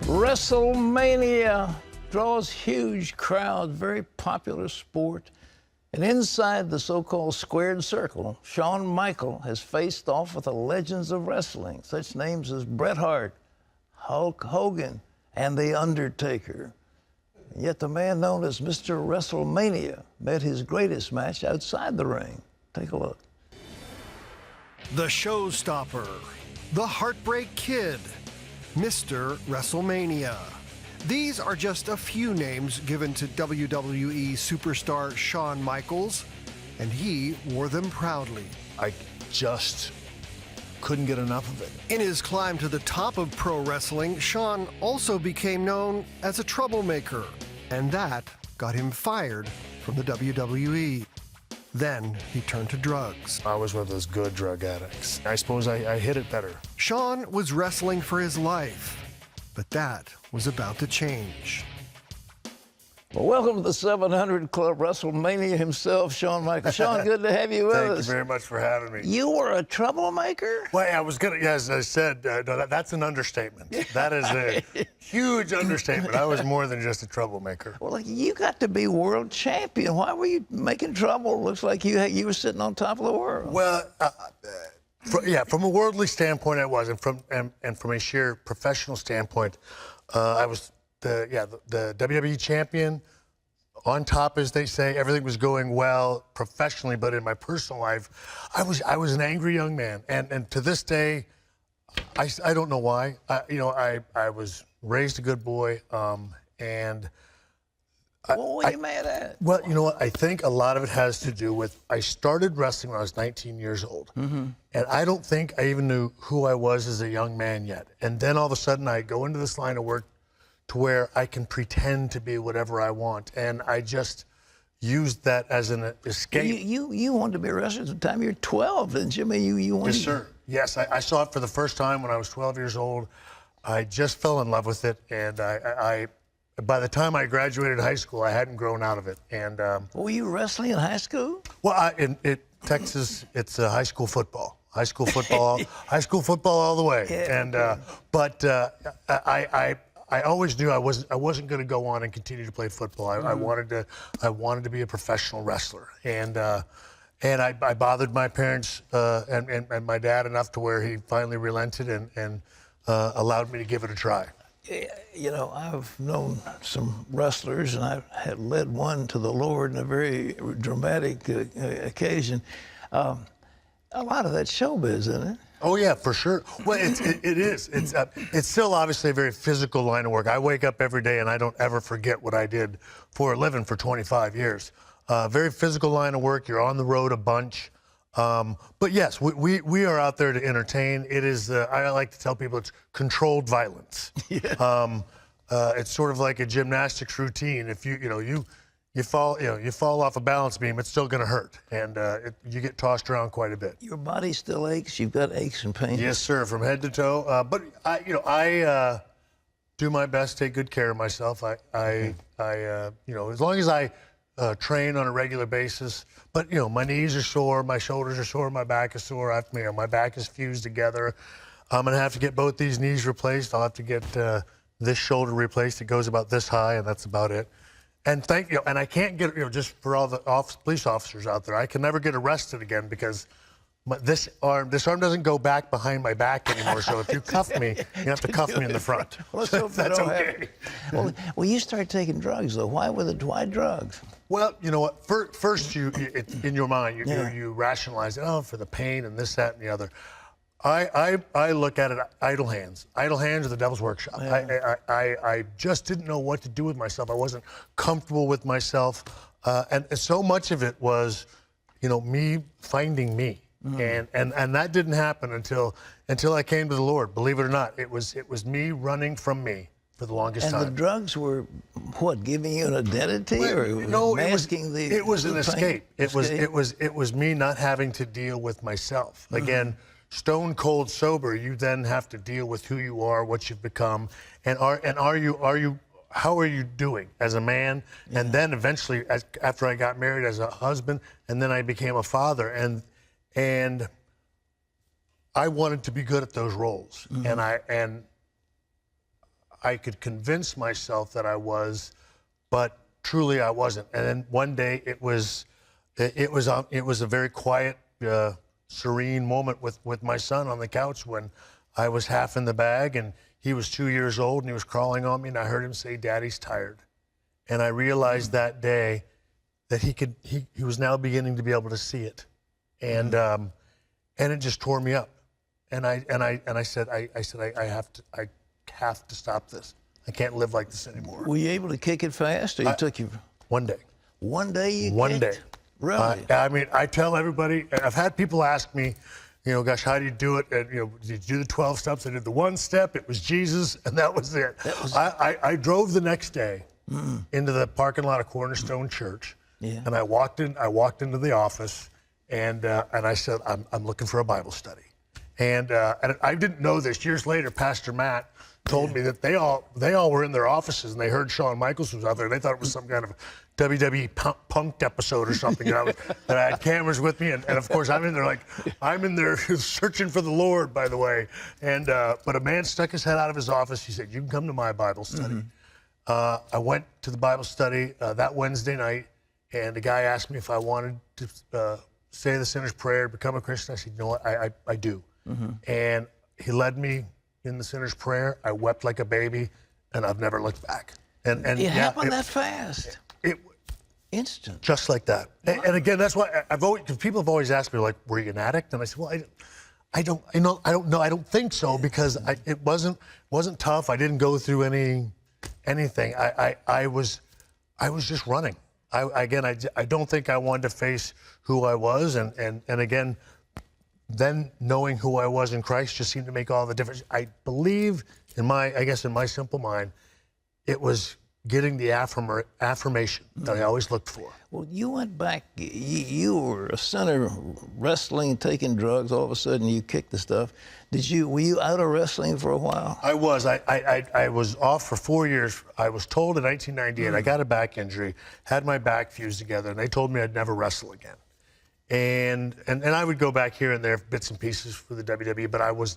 WrestleMania draws huge crowds, very popular sport. And inside the so-called squared circle, Shawn Michaels has faced off with the legends of wrestling, such names as Bret Hart, Hulk Hogan, and The Undertaker. And yet the man known as Mr. WrestleMania met his greatest match outside the ring. Take a look. The Showstopper, the Heartbreak Kid, Mr. WrestleMania. These are just a few names given to WWE superstar Shawn Michaels, and he wore them proudly. I just couldn't get enough of it. In his climb to the top of pro wrestling, Shawn also became known as a troublemaker, and that got him fired from the WWE. Then he turned to drugs. I was one of those good drug addicts. I suppose I hit it better. Shawn was wrestling for his life, but that was about to change. Well, welcome to the 700 Club, WrestleMania himself, Shawn Michaels. Shawn, good to have you with us. Thank you very much for having me. You were a troublemaker? Well, I was gonna, as I said, no, that's an understatement. That is a huge understatement. I was more than just a troublemaker. Well, you got to be world champion. Why were you making trouble? Looks like you were sitting on top of the world. Well, from a worldly standpoint, I was, and from a sheer professional standpoint, I was the WWE champion. On top, as they say, everything was going well professionally, but in my personal life, I was an angry young man, and to this day, I don't know why. I was raised a good boy, and. What were you mad at? Well, you know what? I think a lot of it has to do with I started wrestling when I was 19 years old. Mm-hmm. And I don't think I even knew who I was as a young man yet. And then all of a sudden I go into this line of work to where I can pretend to be whatever I want. And I just used that as an escape. You wanted to be a wrestler at the time you were 12, didn't you? I mean, you wanted... Yes, sir. Yes, I saw it for the first time when I was 12 years old. I just fell in love with it. And by the time I graduated high school, I hadn't grown out of it. And were you wrestling in high school? Well, in Texas, it's high school football. High school football, high school football all the way. Yeah, and but I always knew I wasn't going to go on and continue to play football. I wanted to be a professional wrestler. And I bothered my parents and my dad enough to where he finally relented and allowed me to give it a try. You know, I've known some wrestlers, and I had led one to the Lord in a very dramatic occasion. A lot of that showbiz, isn't it? Oh yeah, for sure. Well, it is. It's still obviously a very physical line of work. I wake up every day and I don't ever forget what I did for a living for 25 years. Very physical line of work. You're on the road a bunch. But yes, we are out there to entertain. It is, I like to tell people, it's controlled violence. Yeah. It's sort of like a gymnastics routine. If you fall off a balance beam, it's still going to hurt, and you get tossed around quite a bit. Your body still aches. You've got aches and pains. Yes, sir, from head to toe. But I do my best to take good care of myself. As long as I train on a regular basis. But, my knees are sore, my shoulders are sore, my back is sore. My back is fused together. I'm going to have to get both these knees replaced. I'll have to get this shoulder replaced. It goes about this high, and that's about it. And and I can't get, just for all the police officers out there, I can never get arrested again because this arm doesn't go back behind my back anymore. So if you cuff me, you have to cuff me in the front. Well, let's hope that's okay. Well, you started taking drugs, though. Why drugs? Well, you know what? First, in your mind, you rationalize it. Oh, for the pain and this, that, and the other. I look at it, idle hands. Idle hands are the devil's workshop. Yeah. I just didn't know what to do with myself. I wasn't comfortable with myself. And so much of it was, me finding me. Mm-hmm. And that didn't happen until I came to the Lord. Believe it or not, it was me running from me for the longest time. And the drugs were what, giving you an identity, or masking the? It was an escape. It was me not having to deal with myself. Mm-hmm. Again, stone cold sober. You then have to deal with who you are, what you've become, and are you. How are you doing as a man? Yeah. And then eventually, after I got married, as a husband, and then I became a father, and I wanted to be good at those roles. Mm-hmm. And I could convince myself that I was, but truly I wasn't. And then one day it was a very quiet, serene moment with my son on the couch when I was half in the bag and he was 2 years old and he was crawling on me and I heard him say, "Daddy's tired." And I realized that day that he was now beginning to be able to see it. And it just tore me up. And I said, I have to stop this. I can't live like this anymore. Were you able to kick it fast, or you took you? One day. One day you One kicked? day. Really? I mean, I tell everybody, I've had people ask me, gosh, how do you do it? And, did you do the 12 steps? I did the one step. It was Jesus, and that was it. I drove the next day into the parking lot of Cornerstone Church, and I walked into the office, and I said, I'm looking for a Bible study. And I didn't know this. Years later, Pastor Matt told me that they all were in their offices and they heard Shawn Michaels was out there. They thought it was some kind of WWE Punked episode or something. And I had cameras with me, and of course I'm in there searching for the Lord, by the way. And but a man stuck his head out of his office. He said, "You can come to my Bible study." I went to the Bible study that Wednesday night, and the guy asked me if I wanted to say the sinner's prayer, become a Christian. I said, "You know what? I do." And he led me in the sinner's prayer. I wept like a baby, and I've never looked back. And it happened that fast. Instant. Just like that. Wow. And again, that's why people have always asked me, like, were you an addict? And I said, well, I don't know. I don't think so, because it wasn't tough. I didn't go through anything. I was just running. I don't think I wanted to face who I was, and again, then knowing who I was in Christ just seemed to make all the difference. I believe in my simple mind, it was getting the affirmation that I always looked for. Well, you went back, you were a sinner, wrestling, taking drugs, all of a sudden you kicked the stuff. Were you out of wrestling for a while? I was. I was off for 4 years. I was told in 1998, I got a back injury, had my back fused together, and they told me I'd never wrestle again. And I would go back here and there, bits and pieces for the WWE, but I was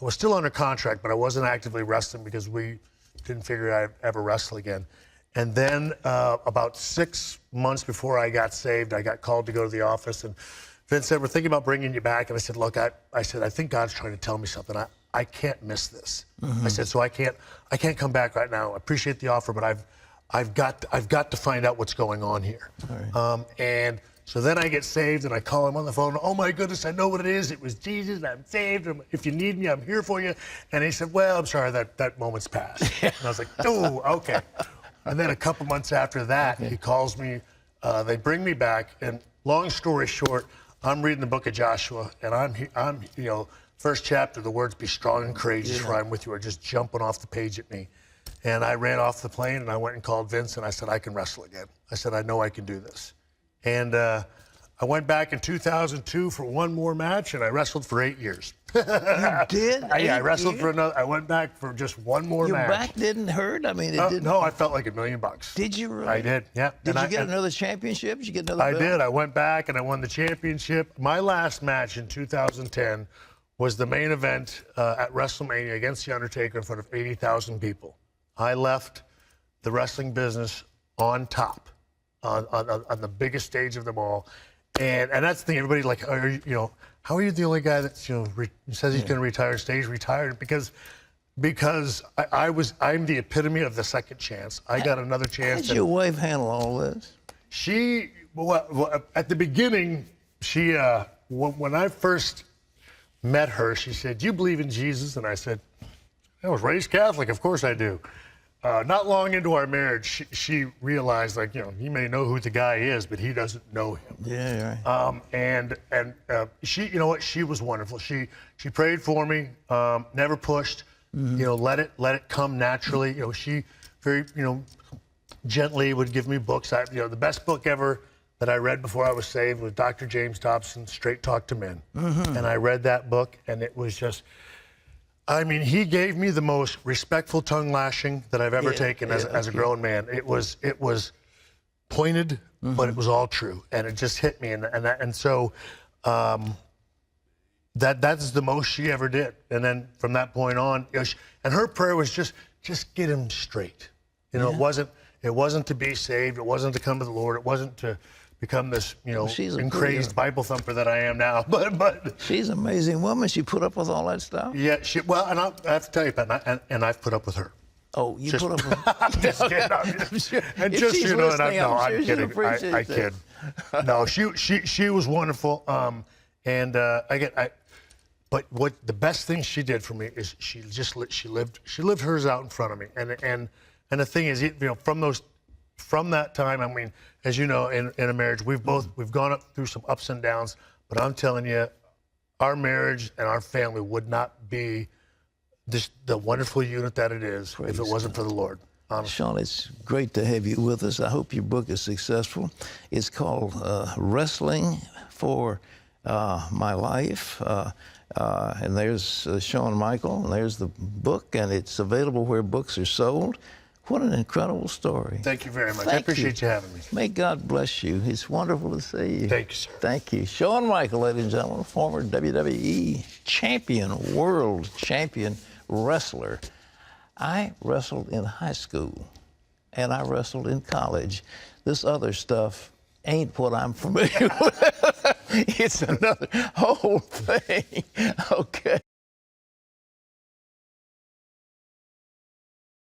still under contract, but I wasn't actively wrestling because we didn't figure I'd ever wrestle again. And then about 6 months before I got saved, I got called to go to the office, and Vince said, "We're thinking about bringing you back." And I said, "Look, I think God's trying to tell me something. I can't miss this." I said, "So I can't come back right now. I appreciate the offer, but I've got to find out what's going on here." Right. And so then I get saved, and I call him on the phone. "Oh my goodness, I know what it is. It was Jesus. I'm saved. If you need me, I'm here for you." And he said, "Well, I'm sorry, that moment's passed." And I was like, "Oh, okay." And then a couple months after that, he calls me. They bring me back, and long story short, I'm reading the book of Joshua, and I'm first chapter, the words "be strong and courageous, for I'm with you" are just jumping off the page at me. And I ran off the plane, and I went and called Vince, and I said, "I can wrestle again." I said, "I know I can do this." And I went back in 2002 for one more match, and I wrestled for 8 years. You did? Yeah, I wrestled for another. I went back for just one more match. Your back didn't hurt? I mean, it didn't. No, I felt like $1 million. Did you really? I did, yeah. Did you get another championship? Did you get another belt? I did. I went back and I won the championship. My last match in 2010 was the main event at WrestleMania against The Undertaker in front of 80,000 people. I left the wrestling business on top, on the biggest stage of them all. And that's the thing. Everybody's like, how are you the only guy that says he's going to retire, stays retired? Because I'm the epitome of the second chance. I got another chance. How did your wife handle all this? At the beginning, when I first met her, she said, "Do you believe in Jesus?" And I said, "I was raised Catholic. Of course I do." Not long into our marriage, she realized, he may know who the guy is, but he doesn't know him. Yeah, right. And she, she was wonderful. She prayed for me, never pushed. Let it come naturally. She very, gently would give me books. The best book ever that I read before I was saved was Dr. James Dobson's Straight Talk to Men. And I read that book, and it was just. He gave me the most respectful tongue lashing that I've ever taken as a grown man. It was pointed, but it was all true, and it just hit me. So that's the most she ever did. And then from that point on, and her prayer was just just get him straight. You know, it wasn't to be saved. It wasn't to come to the Lord. It wasn't to become this, you know, she's a crazed Bible thumper that I am now. But she's an amazing woman. She put up with all that stuff. yeah, well, and I have to tell you, Pat, and I've put up with her. Oh, you put up with I'm just kidding. I'm sure. And If just she's you know, and listening, I'm I'm sure she'll kidding. appreciate I that. kid. No, she was wonderful. But what the best thing she did for me is she lived hers out in front of me. And the thing is, you know, from that time, I mean, as you know, in a marriage, we've gone up through some ups and downs. But I'm telling you, our marriage and our family would not be the wonderful unit that it is if it wasn't for the Lord. Honestly. Sean, it's great to have you with us. I hope your book is successful. It's called Wrestling for My Life. And there's Shawn Michael, and there's the book, and it's available where books are sold. What an incredible story. Thank you very much. I Thank appreciate you having me. May God bless you. It's wonderful to see you. Thank you, sir. Thank you. Shawn Michael, ladies and gentlemen, former WWE champion, world champion wrestler. I wrestled in high school, and I wrestled in college. This other stuff ain't what I'm familiar with. It's another whole thing. Okay.